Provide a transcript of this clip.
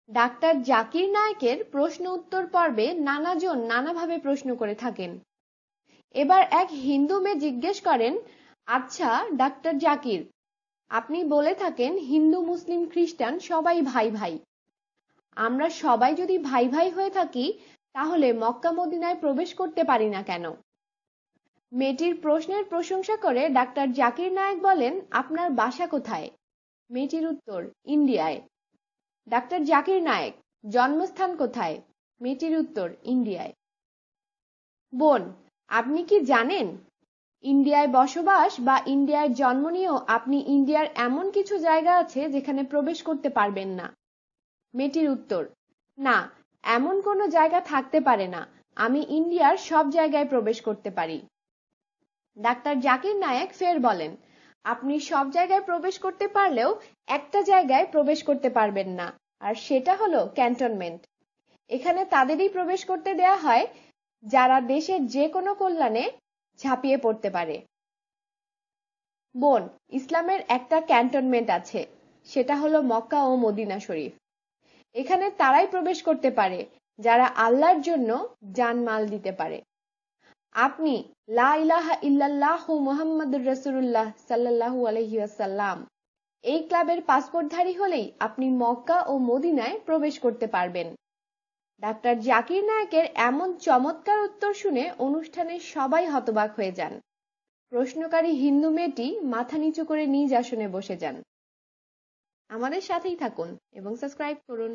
Doctor Zakir নায়েকের প্রশ্ন উত্তর পর্বে নানাজন নানাভাবে প্রশ্ন করে থাকেন। এবার এক হিন্দু মেয়ে জিজ্ঞেস করেন, আচ্ছা ডাক্তার জাকির, আপনি বলে থাকেন হিন্দু মুসলিম খ্রিস্টান সবাই ভাই ভাই, আমরা সবাই যদি ভাই ভাই হয়ে থাকি তাহলে মক্কা মদিনায় প্রবেশ করতে পারি না কেন? মেয়েটির প্রশ্নের প্রশংসা করে ডাক্তার জাকির নায়েক বলেন, আপনার বাসা কোথায়? মেয়েটির উত্তর, ইন্ডিয়ায়। ডাক্তার জাকির নায়েক, জন্মস্থান কোথায়? মেয়েটির উত্তর, ইন্ডিয়ায়। বোন, আপনি কি জানেন ইন্ডিয়ায় বসবাস বা ইন্ডিয়ায় জন্ম নিয়েও আপনি ইন্ডিয়ার এমন কিছু জায়গা আছে যেখানে প্রবেশ করতে পারবেন না? মেয়েটির উত্তর, না, এমন কোনো জায়গা থাকতে পারে না, আমি ইন্ডিয়ার সব জায়গায় প্রবেশ করতে পারি। ডাক্তার জাকির নায়েক ফের বলেন, আপনি সব জায়গায় প্রবেশ করতে পারলেও একটা জায়গায় প্রবেশ করতে পারবেন না, আর সেটা হলো ক্যান্টনমেন্ট। এখানে তাদেরই প্রবেশ করতে দেয়া হয় যারা দেশের যে কোনো কল্যাণে ঝাঁপিয়ে পড়তে পারে। বোন, ইসলামের একটা ক্যান্টনমেন্ট আছে, সেটা হলো মক্কা ও মদিনা শরীফ। এখানে তারাই প্রবেশ করতে পারে যারা আল্লাহর জন্য জানমাল দিতে পারে। আপনি লা ইলাহা ইল্লাল্লাহু মুহাম্মাদুর রাসূলুল্লাহ সাল্লাল্লাহু আলাইহি ওয়াসাল্লাম এই ক্লাবের পাসপোর্টধারী হলেই আপনি মক্কা ও মদিনায় প্রবেশ করতে পারবেন। ডাক্তার জাকির নায়েকের এমন চমৎকার উত্তর শুনে অনুষ্ঠানে সবাই হতবাক হয়ে যান। প্রশ্নকারী হিন্দু মেয়েটি মাথা নিচু করে নিজ আসনে বসে যান। আমাদের সাথেই থাকুন এবং সাবস্ক্রাইব করুন।